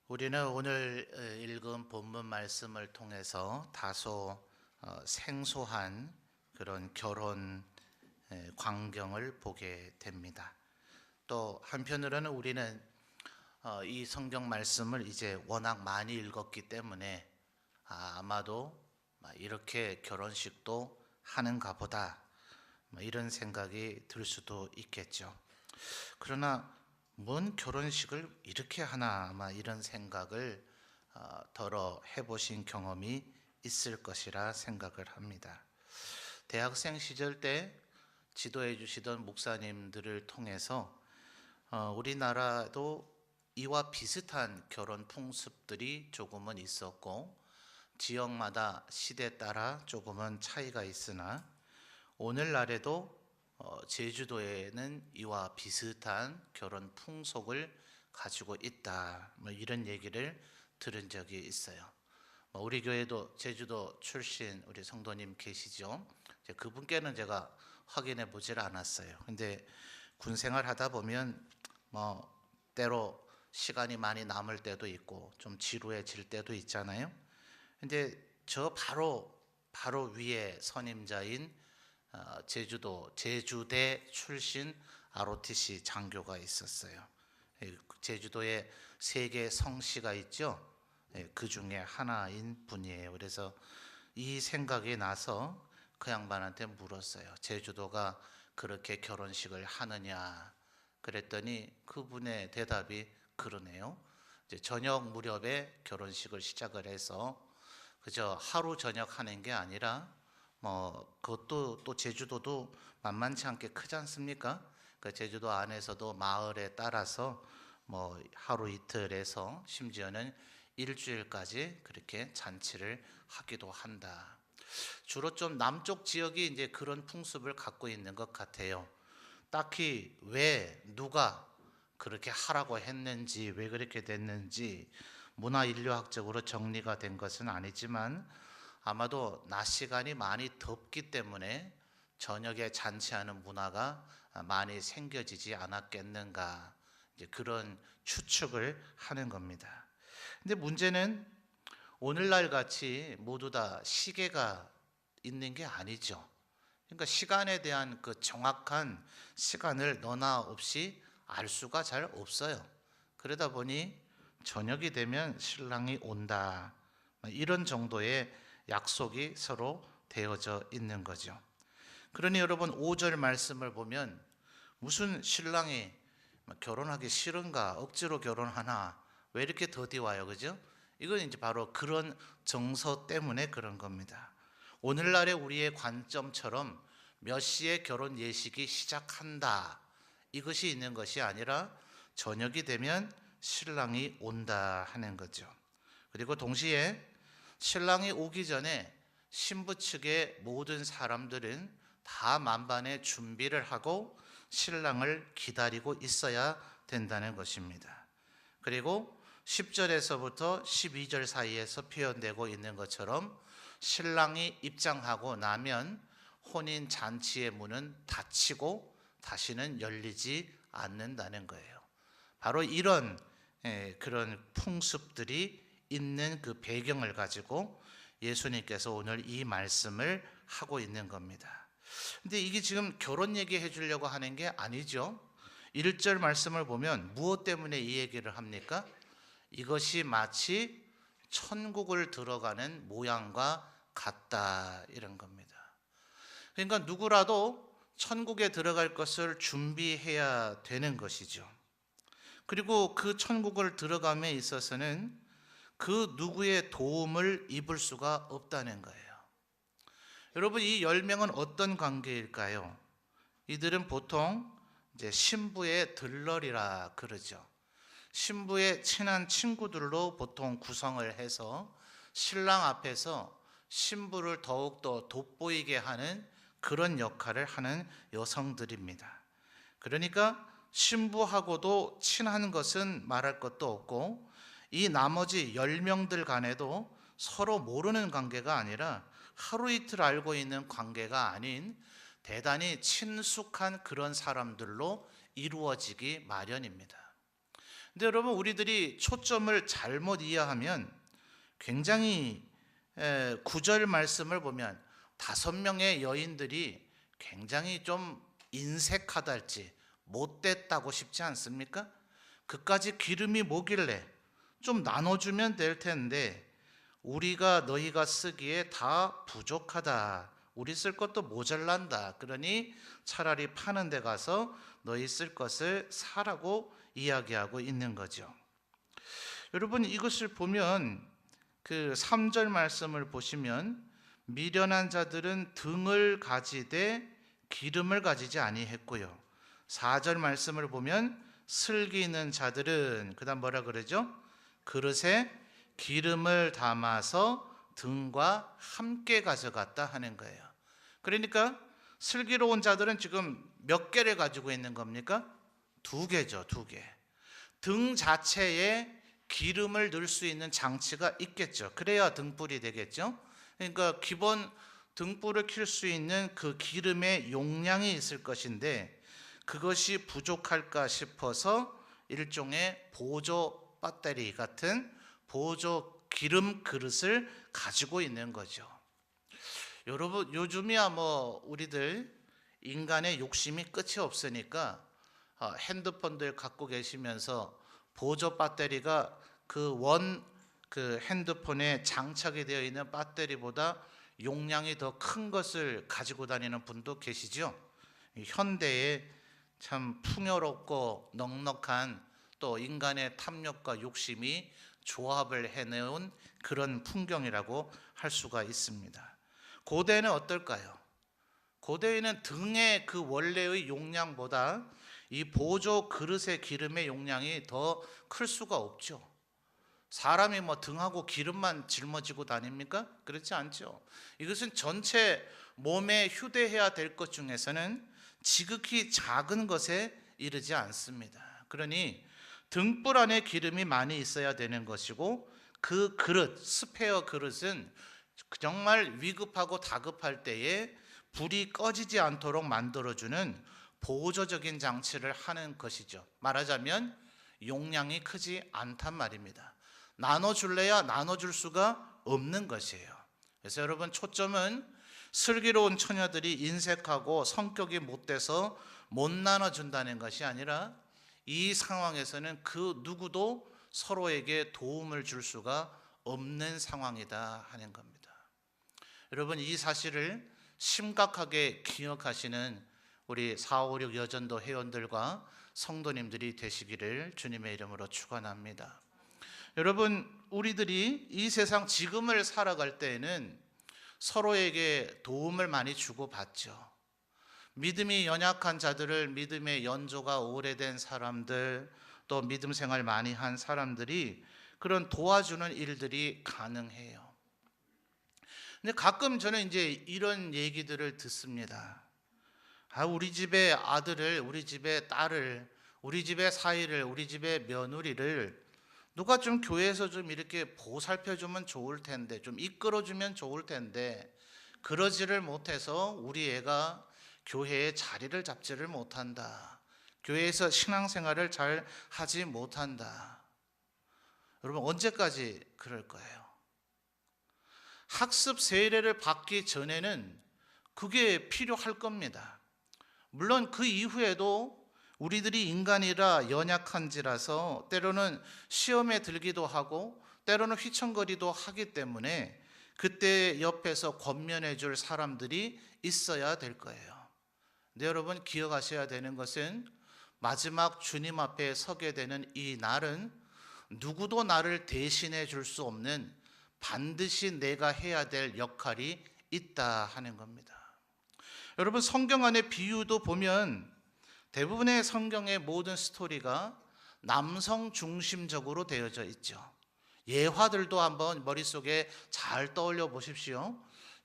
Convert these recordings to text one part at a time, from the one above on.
우리는 오늘 읽은 본문 말씀을 통해서 다소 생소한 그런 결혼 광경을 보게 됩니다. 또 한편으로는 우리는 이 성경 말씀을 이제 워낙 많이 읽었기 때문에 아마도 이렇게 결혼식도 하는가 보다 이런 생각이 들 수도 있겠죠. 그러나 뭔 결혼식을 이렇게 하나 이런 생각을 덜어 해보신 경험이 있을 것이라 생각을 합니다. 대학생 시절 때 지도해 주시던 목사님들을 통해서 우리나라도 이와 비슷한 결혼 풍습들이 조금은 있었고 지역마다 시대에 따라 조금은 차이가 있으나 오늘날에도 제주도에는 이와 비슷한 결혼 풍속을 가지고 있다. 이런 얘기를 들은 적이 있어요. 우리 교회도 제주도 출신 우리 성도님 계시죠? 그분께는 제가 확인해 보질 않았어요. 근데 군 생활하다 보면 때로 시간이 많이 남을 때도 있고 좀 지루해질 때도 있잖아요. 근데 저 바로 위에 선임자인 제주도 제주대 출신 ROTC 장교가 있었어요. 제주도에 세 개 성씨가 있죠. 그 중에 하나인 분이에요. 그래서 이 생각이 나서 그 양반한테 물었어요. 제주도가 그렇게 결혼식을 하느냐? 그랬더니 그분의 대답이 그러네요. 이제 저녁 무렵에 결혼식을 시작을 해서 그저 하루 저녁 하는 게 아니라 그것도 또 제주도도 만만치 않게 크지 않습니까? 그 제주도 안에서도 마을에 따라서 하루 이틀에서 심지어는 일주일까지 그렇게 잔치를 하기도 한다. 주로 좀 남쪽 지역이 이제 그런 풍습을 갖고 있는 것 같아요. 딱히 왜 누가 그렇게 하라고 했는지 왜 그렇게 됐는지 문화인류학적으로 정리가 된 것은 아니지만 아마도 낮 시간이 많이 덥기 때문에 저녁에 잔치하는 문화가 많이 생겨지지 않았겠는가 이제 그런 추측을 하는 겁니다. 근데 문제는 오늘날 같이 모두 다 시계가 있는 게 아니죠. 그러니까 시간에 대한 그 정확한 시간을 너나 없이 알 수가 잘 없어요. 그러다 보니 저녁이 되면 신랑이 온다 이런 정도의 약속이 서로 되어져 있는 거죠. 그러니 여러분 5절 말씀을 보면 무슨 신랑이 결혼하기 싫은가 억지로 결혼하나 왜 이렇게 더디 와요, 그죠? 이건 이제 바로 그런 정서 때문에 그런 겁니다. 오늘날의 우리의 관점처럼 몇 시에 결혼 예식이 시작한다 이것이 있는 것이 아니라 저녁이 되면 신랑이 온다 하는 거죠. 그리고 동시에 신랑이 오기 전에 신부 측의 모든 사람들은 다 만반의 준비를 하고 신랑을 기다리고 있어야 된다는 것입니다. 그리고 10절에서부터 12절 사이에서 표현되고 있는 것처럼 신랑이 입장하고 나면 혼인 잔치의 문은 닫히고 다시는 열리지 않는다는 거예요. 바로 이런 그런 풍습들이 있는 그 배경을 가지고 예수님께서 오늘 이 말씀을 하고 있는 겁니다. 근데 이게 지금 결혼 얘기해 주려고 하는 게 아니죠. 1절 말씀을 보면 무엇 때문에 이 얘기를 합니까? 이것이 마치 천국을 들어가는 모양과 같다 이런 겁니다. 그러니까 누구라도 천국에 들어갈 것을 준비해야 되는 것이죠. 그리고 그 천국을 들어감에 있어서는 그 누구의 도움을 입을 수가 없다는 거예요. 여러분 이 10명은 어떤 관계일까요? 이들은 보통 이제 신부의 들러리라 그러죠. 신부의 친한 친구들로 보통 구성을 해서 신랑 앞에서 신부를 더욱더 돋보이게 하는 그런 역할을 하는 여성들입니다. 그러니까 신부하고도 친한 것은 말할 것도 없고 이 나머지 10명들 간에도 서로 모르는 관계가 아니라 하루 이틀 알고 있는 관계가 아닌 대단히 친숙한 그런 사람들로 이루어지기 마련입니다. 근데 여러분, 우리들이 초점을 잘못 이해하면 굉장히 9절 말씀을 보면 5명의 여인들이 굉장히 좀 인색하다 할지 못됐다고 싶지 않습니까? 그까지 기름이 뭐길래 좀 나눠주면 될 텐데 우리가 너희가 쓰기에 다 부족하다. 우리 쓸 것도 모자란다. 그러니 차라리 파는 데 가서 너희 쓸 것을 사라고 이야기하고 있는 거죠. 여러분, 이것을 보면 그 3절 말씀을 보시면 미련한 자들은 등을 가지되 기름을 가지지 아니했고요. 4절 말씀을 보면 슬기 있는 자들은 그다음 뭐라 그러죠? 그릇에 기름을 담아서 등과 함께 가져갔다 하는 거예요. 그러니까 슬기로운 자들은 지금 몇 개를 가지고 있는 겁니까? 2개죠, 2개. 등 자체에 기름을 넣을 수 있는 장치가 있겠죠. 그래야 등불이 되겠죠. 그러니까 기본 등불을 켤 수 있는 그 기름의 용량이 있을 것인데 그것이 부족할까 싶어서 일종의 보조 배터리 같은 보조 기름 그릇을 가지고 있는 거죠. 여러분, 요즘이야 뭐 우리들 인간의 욕심이 끝이 없으니까 핸드폰들 갖고 계시면서 보조 배터리가 그 핸드폰에 장착이 되어 있는 배터리보다 용량이 더 큰 것을 가지고 다니는 분도 계시죠. 현대에 참 풍요롭고 넉넉한 또 인간의 탐욕과 욕심이 조합을 해내온 그런 풍경이라고 할 수가 있습니다. 고대는 어떨까요? 고대에는 등의 그 원래의 용량보다 이 보조 그릇의 기름의 용량이 더 클 수가 없죠. 사람이 뭐 등하고 기름만 짊어지고 다닙니까? 그렇지 않죠. 이것은 전체 몸에 휴대해야 될 것 중에서는 지극히 작은 것에 이르지 않습니다. 그러니 등불 안에 기름이 많이 있어야 되는 것이고 그 그릇, 스페어 그릇은 정말 위급하고 다급할 때에 불이 꺼지지 않도록 만들어주는 보조적인 장치를 하는 것이죠. 말하자면 용량이 크지 않단 말입니다. 나눠줄래야 나눠줄 수가 없는 것이에요. 그래서 여러분, 초점은 슬기로운 처녀들이 인색하고 성격이 못돼서 못 나눠준다는 것이 아니라 이 상황에서는 그 누구도 서로에게 도움을 줄 수가 없는 상황이다 하는 겁니다. 여러분, 이 사실을 심각하게 기억하시는 우리 456 여전도 회원들과 성도님들이 되시기를 주님의 이름으로 축원합니다. 여러분, 우리들이 이 세상 지금을 살아갈 때에는 서로에게 도움을 많이 주고받죠. 믿음이 연약한 자들을, 믿음의 연조가 오래된 사람들, 또 믿음 생활 많이 한 사람들이 그런 도와주는 일들이 가능해요. 근데 가끔 저는 이제 이런 얘기들을 듣습니다. 우리 집의 아들을, 우리 집의 딸을, 우리 집의 사위를, 우리 집의 며느리를 누가 좀 교회에서 좀 이렇게 보살펴주면 좋을 텐데, 좀 이끌어주면 좋을 텐데 그러지를 못해서 우리 애가 교회에 자리를 잡지를 못한다. 교회에서 신앙생활을 잘 하지 못한다. 여러분, 언제까지 그럴 거예요? 학습 세례를 받기 전에는 그게 필요할 겁니다. 물론 그 이후에도 우리들이 인간이라 연약한지라서 때로는 시험에 들기도 하고 때로는 휘청거리도 하기 때문에 그때 옆에서 권면해 줄 사람들이 있어야 될 거예요. 근데 여러분, 기억하셔야 되는 것은 마지막 주님 앞에 서게 되는 이 날은 누구도 나를 대신해 줄 수 없는 반드시 내가 해야 될 역할이 있다 하는 겁니다. 여러분, 성경 안의 비유도 보면 대부분의 성경의 모든 스토리가 남성 중심적으로 되어져 있죠. 예화들도 한번 머릿속에 잘 떠올려 보십시오.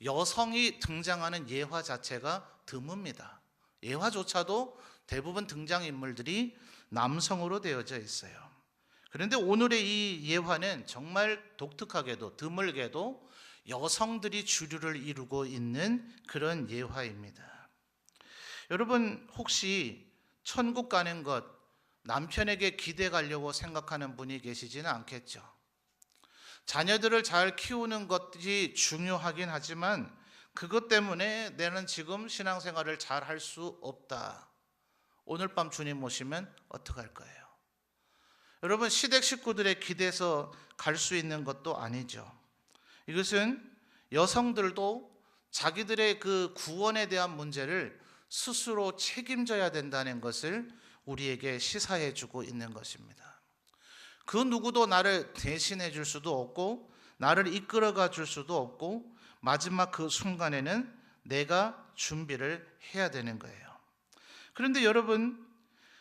여성이 등장하는 예화 자체가 드뭅니다. 예화조차도 대부분 등장인물들이 남성으로 되어져 있어요. 그런데 오늘의 이 예화는 정말 독특하게도 드물게도 여성들이 주류를 이루고 있는 그런 예화입니다. 여러분, 혹시 천국 가는 것 남편에게 기대 가려고 생각하는 분이 계시지는 않겠죠. 자녀들을 잘 키우는 것이 중요하긴 하지만 그것 때문에 나는 지금 신앙생활을 잘 할 수 없다. 오늘 밤 주님 모시면 어떡할 거예요? 여러분, 시댁 식구들의 기대서 갈 수 있는 것도 아니죠. 이것은 여성들도 자기들의 그 구원에 대한 문제를 스스로 책임져야 된다는 것을 우리에게 시사해 주고 있는 것입니다. 그 누구도 나를 대신해 줄 수도 없고 나를 이끌어가 줄 수도 없고 마지막 그 순간에는 내가 준비를 해야 되는 거예요. 그런데 여러분,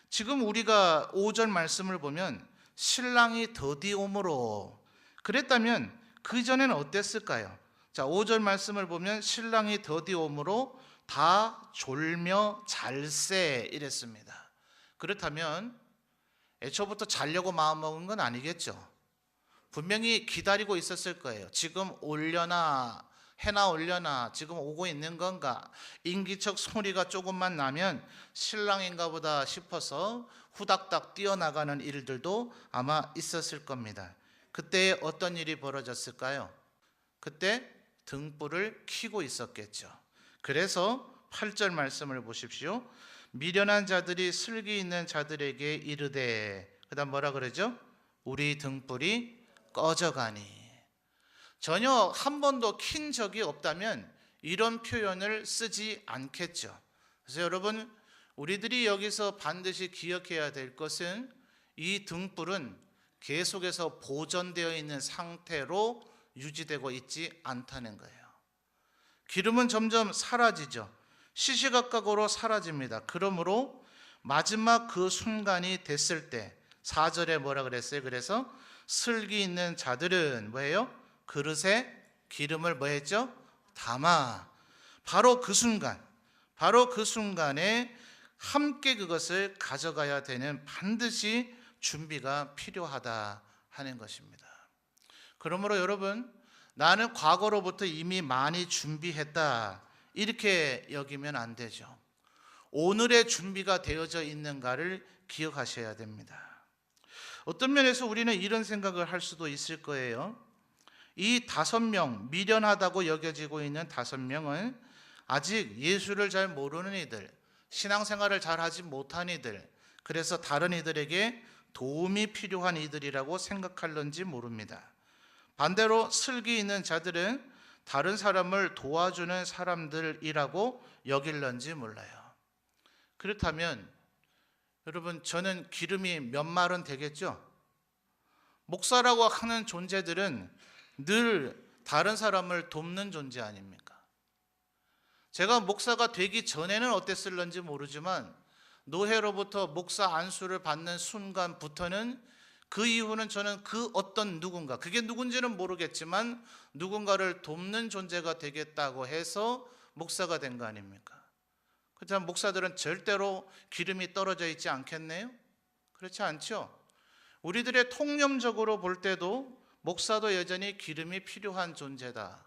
지금 우리가 5절 말씀을 보면 신랑이 더디옴으로 그랬다면 그 전에는 어땠을까요? 자, 5절 말씀을 보면 신랑이 더디옴으로 다 졸며 잘세 이랬습니다. 그렇다면 애초부터 자려고 마음먹은 건 아니겠죠. 분명히 기다리고 있었을 거예요. 지금 올려나, 해나 올려나, 지금 오고 있는 건가, 인기척 소리가 조금만 나면 신랑인가 보다 싶어서 후닥닥 뛰어나가는 일들도 아마 있었을 겁니다. 그때 어떤 일이 벌어졌을까요? 그때 등불을 켜고 있었겠죠. 그래서 8절 말씀을 보십시오. 미련한 자들이 슬기 있는 자들에게 이르되, 그 다음 뭐라 그러죠? 우리 등불이 꺼져가니. 전혀 한 번도 킨 적이 없다면 이런 표현을 쓰지 않겠죠. 그래서 여러분, 우리들이 여기서 반드시 기억해야 될 것은 이 등불은 계속해서 보존되어 있는 상태로 유지되고 있지 않다는 거예요. 기름은 점점 사라지죠. 시시각각으로 사라집니다. 그러므로 마지막 그 순간이 됐을 때 4절에 뭐라 그랬어요? 그래서 슬기 있는 자들은 뭐예요? 그릇에 기름을 뭐 했죠? 담아. 바로 그 순간에 함께 그것을 가져가야 되는 반드시 준비가 필요하다 하는 것입니다. 그러므로 여러분, 나는 과거로부터 이미 많이 준비했다 이렇게 여기면 안 되죠. 오늘의 준비가 되어져 있는가를 기억하셔야 됩니다. 어떤 면에서 우리는 이런 생각을 할 수도 있을 거예요. 이 5명, 미련하다고 여겨지고 있는 5명은 아직 예수를 잘 모르는 이들, 신앙생활을 잘 하지 못한 이들, 그래서 다른 이들에게 도움이 필요한 이들이라고 생각할런지 모릅니다. 반대로 슬기 있는 자들은 다른 사람을 도와주는 사람들이라고 여길런지 몰라요. 그렇다면 여러분, 저는 기름이 몇 말은 되겠죠? 목사라고 하는 존재들은 늘 다른 사람을 돕는 존재 아닙니까? 제가 목사가 되기 전에는 어땠을런지 모르지만 노회로부터 목사 안수를 받는 순간부터는 그 이후는 저는 그 어떤 누군가, 그게 누군지는 모르겠지만 누군가를 돕는 존재가 되겠다고 해서 목사가 된 거 아닙니까? 그렇다면 목사들은 절대로 기름이 떨어져 있지 않겠네요? 그렇지 않죠? 우리들의 통념적으로 볼 때도 목사도 여전히 기름이 필요한 존재다.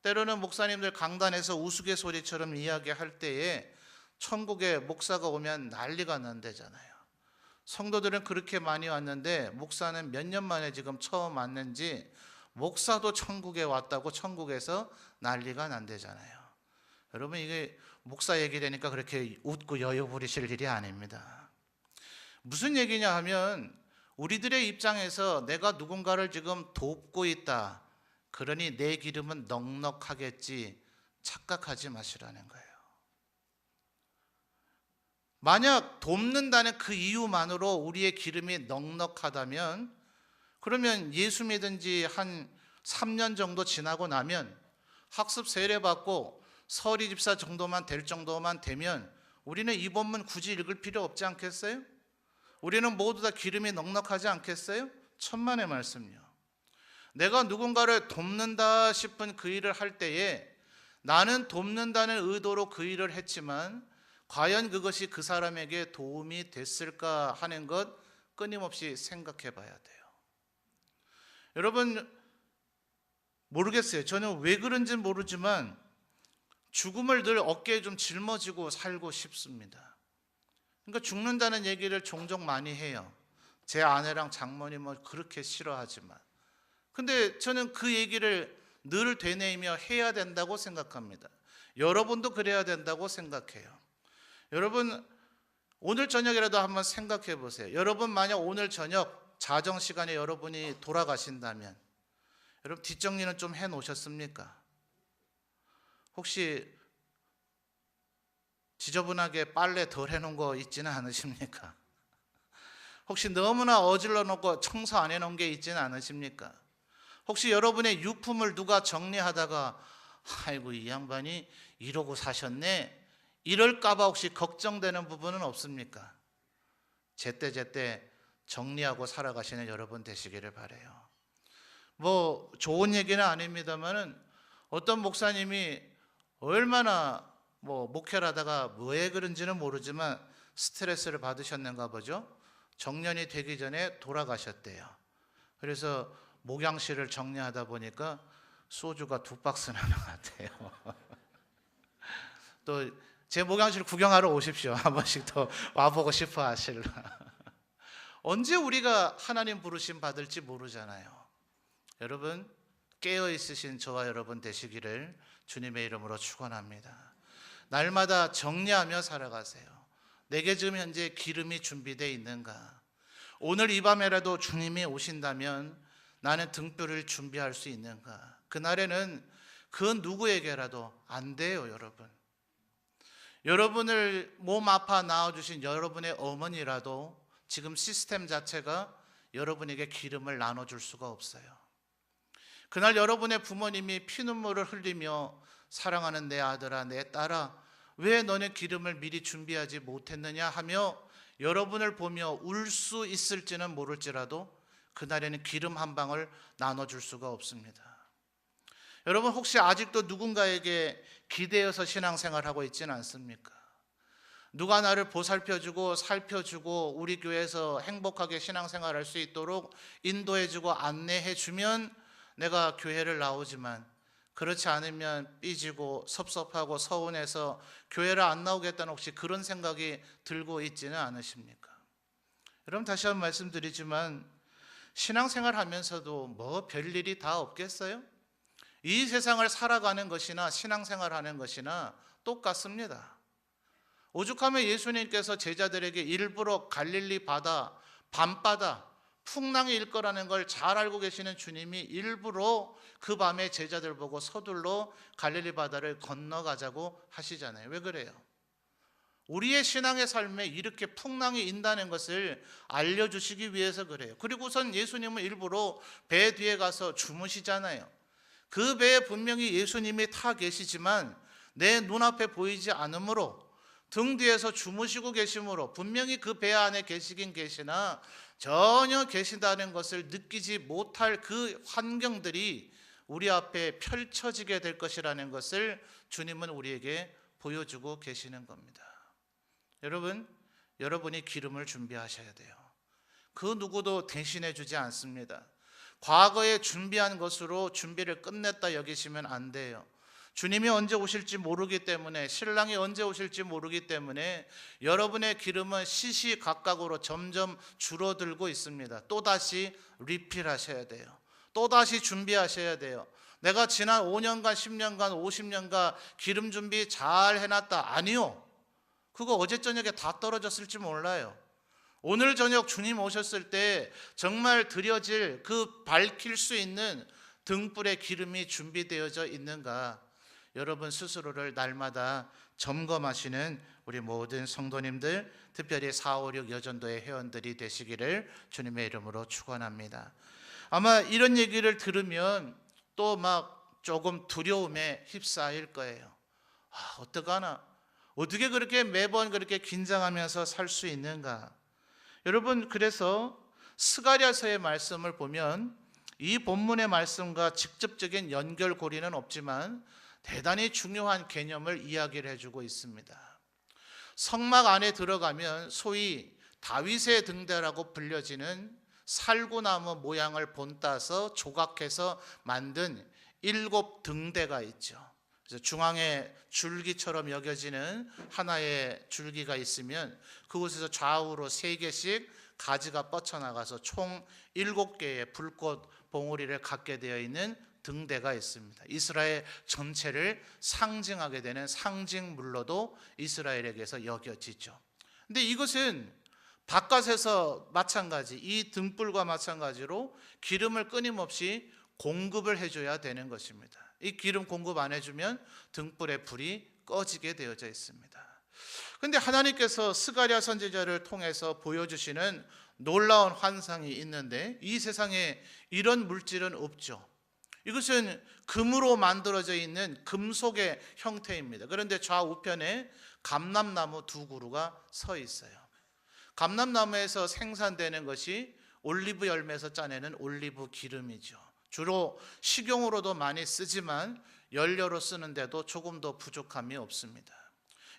때로는 목사님들 강단에서 우스갯소리처럼 이야기할 때에 천국에 목사가 오면 난리가 난다잖아요. 성도들은 그렇게 많이 왔는데 목사는 몇 년 만에 지금 처음 왔는지 목사도 천국에 왔다고 천국에서 난리가 난다잖아요. 여러분, 이게 목사 얘기되니까 그렇게 웃고 여유 부리실 일이 아닙니다. 무슨 얘기냐 하면 우리들의 입장에서 내가 누군가를 지금 돕고 있다, 그러니 내 기름은 넉넉하겠지 착각하지 마시라는 거예요. 만약 돕는다는 그 이유만으로 우리의 기름이 넉넉하다면, 그러면 예수 믿은 지 한 3년 정도 지나고 나면 학습 세례 받고 서리 집사 정도만 될 정도만 되면 우리는 이 본문 굳이 읽을 필요 없지 않겠어요? 우리는 모두 다 기름이 넉넉하지 않겠어요? 천만의 말씀요. 내가 누군가를 돕는다 싶은 그 일을 할 때에 나는 돕는다는 의도로 그 일을 했지만 과연 그것이 그 사람에게 도움이 됐을까 하는 것 끊임없이 생각해 봐야 돼요. 여러분, 모르겠어요. 저는 왜 그런지는 모르지만 죽음을 늘 어깨에 좀 짊어지고 살고 싶습니다. 그러니까 죽는다는 얘기를 종종 많이 해요. 제 아내랑 장모님은 그렇게 싫어하지만. 근데 저는 그 얘기를 늘 되뇌이며 해야 된다고 생각합니다. 여러분도 그래야 된다고 생각해요. 여러분, 오늘 저녁이라도 한번 생각해 보세요. 여러분 만약 오늘 저녁 자정 시간에 여러분이 돌아가신다면 여러분 뒷정리는 좀 해 놓으셨습니까? 혹시 지저분하게 빨래 덜 해놓은 거 있지는 않으십니까? 혹시 너무나 어질러 놓고 청소 안 해놓은 게 있지는 않으십니까? 혹시 여러분의 유품을 누가 정리하다가 아이고 이 양반이 이러고 사셨네 이럴까봐 혹시 걱정되는 부분은 없습니까? 제때제때 정리하고 살아가시는 여러분 되시기를 바라요. 뭐 좋은 얘기는 아닙니다만은 어떤 목사님이 얼마나 목회를 하다가 왜 그런지는 모르지만 스트레스를 받으셨는가 보죠. 정년이 되기 전에 돌아가셨대요. 그래서 목양실을 정리하다 보니까 소주가 2박스나 나왔대요. 또 제 목양실 구경하러 오십시오. 한 번씩 더 와보고 싶어 하실라. 언제 우리가 하나님 부르심 받을지 모르잖아요. 여러분 깨어 있으신 저와 여러분 되시기를 주님의 이름으로 축원합니다. 날마다 정리하며 살아가세요. 내게 지금 현재 기름이 준비되어 있는가? 오늘 이 밤에라도 주님이 오신다면 나는 등불을 준비할 수 있는가? 그날에는 그 누구에게라도 안 돼요, 여러분. 여러분을 몸 아파 낳아주신 여러분의 어머니라도 지금 시스템 자체가 여러분에게 기름을 나눠줄 수가 없어요. 그날 여러분의 부모님이 피눈물을 흘리며 사랑하는 내 아들아 내 딸아 왜 너는 기름을 미리 준비하지 못했느냐 하며 여러분을 보며 울 수 있을지는 모를지라도 그날에는 기름 한 방울 나눠줄 수가 없습니다. 여러분 혹시 아직도 누군가에게 기대어서 신앙생활하고 있지는 않습니까? 누가 나를 보살펴주고 살펴주고 우리 교회에서 행복하게 신앙생활할 수 있도록 인도해주고 안내해주면 내가 교회를 나오지만 그렇지 않으면 삐지고 섭섭하고 서운해서 교회를 안 나오겠다는 혹시 그런 생각이 들고 있지는 않으십니까? 여러분 다시 한번 말씀드리지만 신앙생활 하면서도 뭐 별일이 다 없겠어요? 이 세상을 살아가는 것이나 신앙생활하는 것이나 똑같습니다. 오죽하면 예수님께서 제자들에게 일부러 갈릴리 바다, 밤바다, 풍랑이 일 거라는 걸 잘 알고 계시는 주님이 일부러 그 밤에 제자들 보고 서둘러 갈릴리 바다를 건너가자고 하시잖아요. 왜 그래요? 우리의 신앙의 삶에 이렇게 풍랑이 인다는 것을 알려주시기 위해서 그래요. 그리고선 예수님은 일부러 배 뒤에 가서 주무시잖아요. 그 배에 분명히 예수님이 타 계시지만 내 눈앞에 보이지 않으므로 등 뒤에서 주무시고 계시므로 분명히 그 배 안에 계시긴 계시나 전혀 계신다는 것을 느끼지 못할 그 환경들이 우리 앞에 펼쳐지게 될 것이라는 것을 주님은 우리에게 보여주고 계시는 겁니다. 여러분, 여러분이 기름을 준비하셔야 돼요. 그 누구도 대신해 주지 않습니다. 과거에 준비한 것으로 준비를 끝냈다 여기시면 안 돼요. 주님이 언제 오실지 모르기 때문에 신랑이 언제 오실지 모르기 때문에 여러분의 기름은 시시각각으로 점점 줄어들고 있습니다. 또다시 리필하셔야 돼요. 또다시 준비하셔야 돼요. 내가 지난 5년간 10년간 50년간 기름 준비 잘 해놨다. 아니요. 그거 어제 저녁에 다 떨어졌을지 몰라요. 오늘 저녁 주님 오셨을 때 정말 드려질 그 밝힐 수 있는 등불의 기름이 준비되어져 있는가? 여러분 스스로를 날마다 점검하시는 우리 모든 성도님들, 특별히 4, 5, 6 여전도의 회원들이 되시기를 주님의 이름으로 축원합니다. 아마 이런 얘기를 들으면 또 막 조금 두려움에 휩싸일 거예요. 어떡하나? 어떻게 그렇게 매번 그렇게 긴장하면서 살 수 있는가? 여러분 그래서 스가랴서의 말씀을 보면 이 본문의 말씀과 직접적인 연결고리는 없지만 대단히 중요한 개념을 이야기를 해주고 있습니다. 성막 안에 들어가면 소위 다윗의 등대라고 불려지는 살구나무 모양을 본따서 조각해서 만든 7 등대가 있죠. 그래서 중앙에 줄기처럼 여겨지는 하나의 줄기가 있으면 그곳에서 좌우로 3개씩 가지가 뻗쳐나가서 총 7개의 불꽃 봉우리를 갖게 되어 있는 등대가 있습니다. 이스라엘 전체를 상징하게 되는 상징물로도 이스라엘에게서 여겨지죠. 근데 이것은 바깥에서 마찬가지, 이 등불과 마찬가지로 기름을 끊임없이 공급을 해줘야 되는 것입니다. 이 기름 공급 안 해주면 등불의 불이 꺼지게 되어져 있습니다. 그런데 하나님께서 스가랴 선지자를 통해서 보여주시는 놀라운 환상이 있는데, 이 세상에 이런 물질은 없죠. 이것은 금으로 만들어져 있는 금속의 형태입니다. 그런데 좌우편에 감람나무 2그루가 서 있어요. 감람나무에서 생산되는 것이 올리브 열매에서 짜내는 올리브 기름이죠. 주로 식용으로도 많이 쓰지만 연료로 쓰는데도 조금 더 부족함이 없습니다.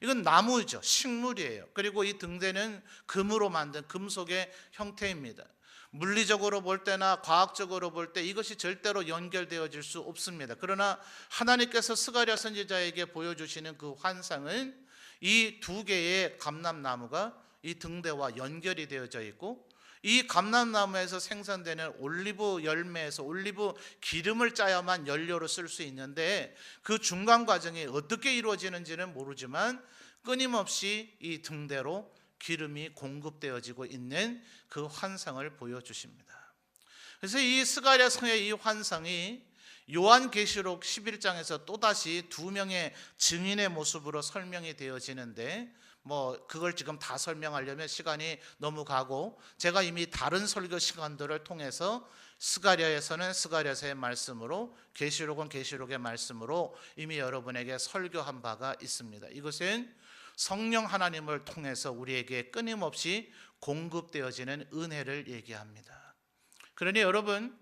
이건 나무죠. 식물이에요. 그리고 이 등대는 금으로 만든 금속의 형태입니다. 물리적으로 볼 때나 과학적으로 볼 때 이것이 절대로 연결되어질 수 없습니다. 그러나 하나님께서 스가랴 선지자에게 보여주시는 그 환상은 이 2개의 감람나무가 이 등대와 연결이 되어져 있고, 이 감람나무에서 생산되는 올리브 열매에서 올리브 기름을 짜야만 연료로 쓸 수 있는데, 그 중간 과정이 어떻게 이루어지는지는 모르지만 끊임없이 이 등대로 기름이 공급되어지고 있는 그 환상을 보여주십니다. 그래서 이 스가랴 성의 이 환상이 요한계시록 11장에서 또다시 2명의 증인의 모습으로 설명이 되어지는데, 그걸 지금 다 설명하려면 시간이 너무 가고, 제가 이미 다른 설교 시간들을 통해서 스가랴에서는 스가랴서의 말씀으로, 계시록은 계시록의 말씀으로 이미 여러분에게 설교한 바가 있습니다. 이것은 성령 하나님을 통해서 우리에게 끊임없이 공급되어지는 은혜를 얘기합니다. 그러니 여러분,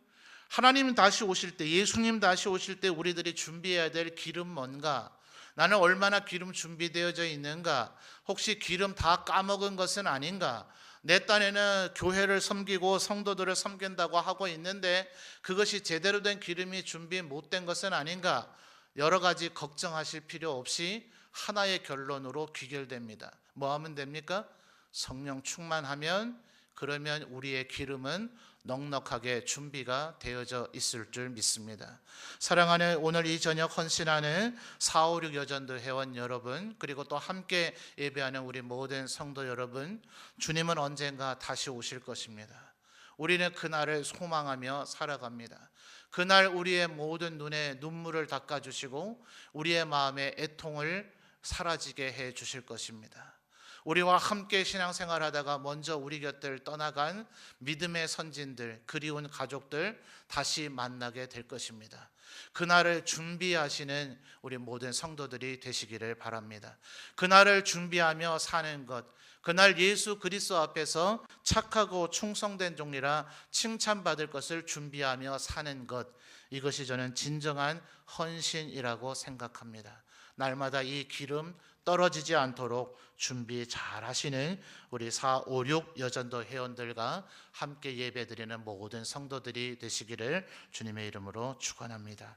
하나님 다시 오실 때, 예수님 다시 오실 때 우리들이 준비해야 될 기름 뭔가? 나는 얼마나 기름 준비되어져 있는가? 혹시 기름 다 까먹은 것은 아닌가? 내 딴에는 교회를 섬기고 성도들을 섬긴다고 하고 있는데 그것이 제대로 된 기름이 준비 못된 것은 아닌가? 여러 가지 걱정하실 필요 없이 하나의 결론으로 귀결됩니다. 뭐 하면 됩니까? 성령 충만하면, 그러면 우리의 기름은 넉넉하게 준비가 되어져 있을 줄 믿습니다. 사랑하는 오늘 이 저녁 헌신하는 456 여전도 회원 여러분, 그리고 또 함께 예배하는 우리 모든 성도 여러분, 주님은 언젠가 다시 오실 것입니다. 우리는 그날을 소망하며 살아갑니다. 그날 우리의 모든 눈에 눈물을 닦아주시고 우리의 마음의 애통을 사라지게 해 주실 것입니다. 우리와 함께 신앙생활하다가 먼저 우리 곁을 떠나간 믿음의 선진들, 그리운 가족들 다시 만나게 될 것입니다. 그날을 준비하시는 우리 모든 성도들이 되시기를 바랍니다. 그날을 준비하며 사는 것, 그날 예수 그리스도 앞에서 착하고 충성된 종이라 칭찬받을 것을 준비하며 사는 것, 이것이 저는 진정한 헌신이라고 생각합니다. 날마다 이 기름 떨어지지 않도록 준비 잘 하시는 우리 456 여전도 회원들과 함께 예배드리는 모든 성도들이 되시기를 주님의 이름으로 축원합니다.